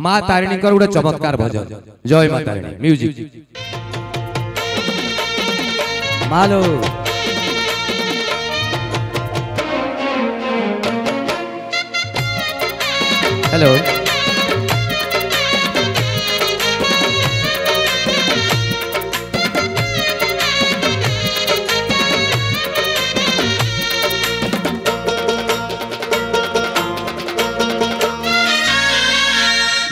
माँ तारिणी गोटे चमत्कार भजन जय माँ तारिणी म्यूजिक मालो हेलो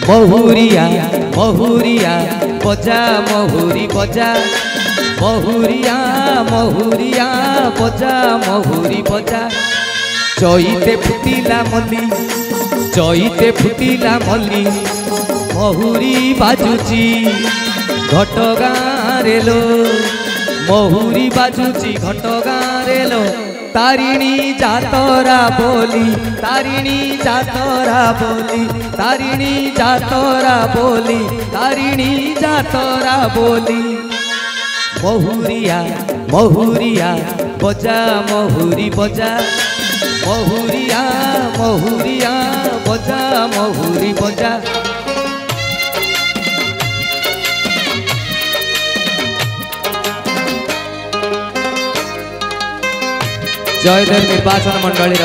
महुरिया महुरिया बजा महुरी बजा महुरिया महुरिया बजा महुरी बजा चईते फुटिला मल्ली चईते फुटिला मल्ली महुरी बाजुची घटगाँ रे लो महुरी बाजुची घटगाँ रे लो तारिणी जातरा बोली तारिणी जातरा बोली तारिणी जातरा बोली तारिणी जातरा बोली महुरिया महुरिया बजा महुरी बजा महुरिया महुरिया बजा महुरी बजा जयदेव निर्वाचन मंडली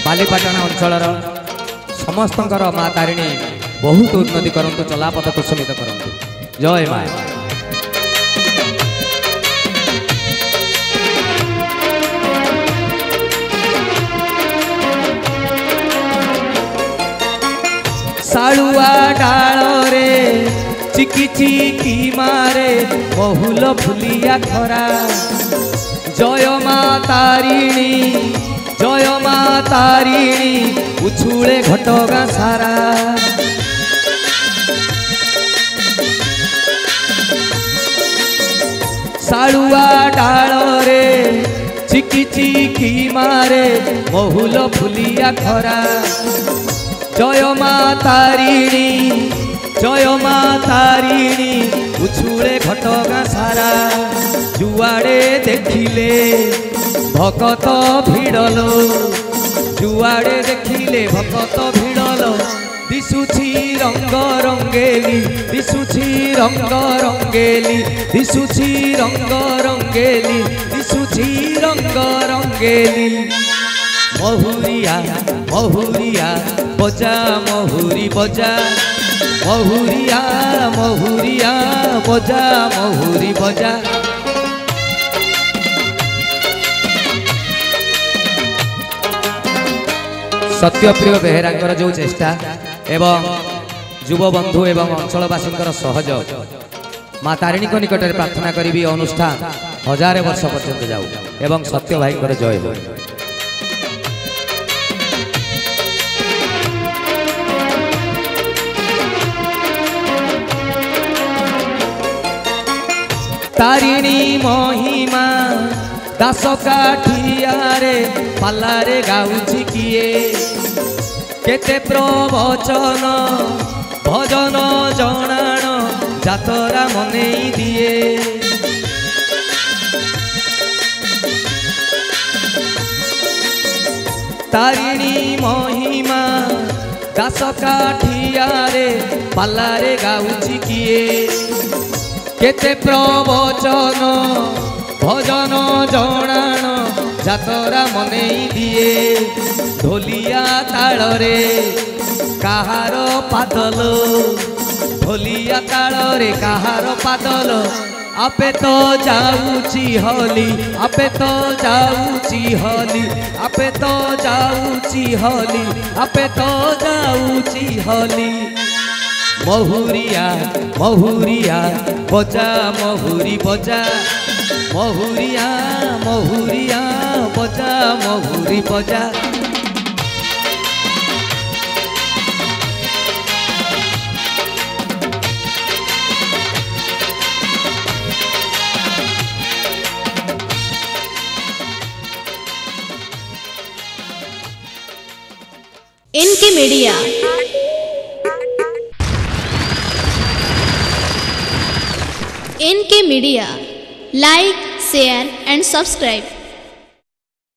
बालीपाटना अंचल समस्त माँ तारिणी बहुत उन्नति करंतु चलापथ कुसुमित करंतु जय माँ सालुआ डाल रे चिकी चिकी मारे बहुल फुलिया खरा जय माँ तारिणी जय माँ तारिणी उछुले घटगाँ सारा सालुआ डाल रे चिकी चिकी मारे बहुल फुलिया खरा जय माँ तारिणी जय माँ तारिणी उछुले घटगाँ सारा जुआड़े देखिले भकत भिड़लो जुआड़े देखिले भकत भिड़लो दिशुछि रंग रंगेली दिशुछि रंग रंगेली दिशुछि रंग रंगेली दिशुछि रंग रंगेली महुरिया महुरिया बजा महुरी बजा महुरिया महुरिया बजा महुरी बजा सत्यप्रिय बेहेरा जो चेष्टा एवं युव बंधु एवं अंचलवासी सहयोग माँ तारिणी निकट में प्रार्थना करी अनुष्ठान 1000 वर्ष पर्यंत जाऊ एवं सत्य भाई जय हो तारिणी महिमा दास काठियारे पालारे गाउछि किए केते प्रवचन भजन जणाण जातरा मनेई दिए तारिणी महिमा दास काठियारे पालारे गाउछि किए केते प्रवचन भजन जणाण जातरा मनेई दिए ढोलिया तालरे काहार पादल ढोलिया तालरे काहार पादल आपे तो जाऊची हली आपे तो जाऊची हली आपे तो जाऊची हली आपे तो जाऊची हली महुरिया महुरिया बजा महुरी बजा महुरिया महुरिया बजा महुरी बजा इनके media like share and subscribe.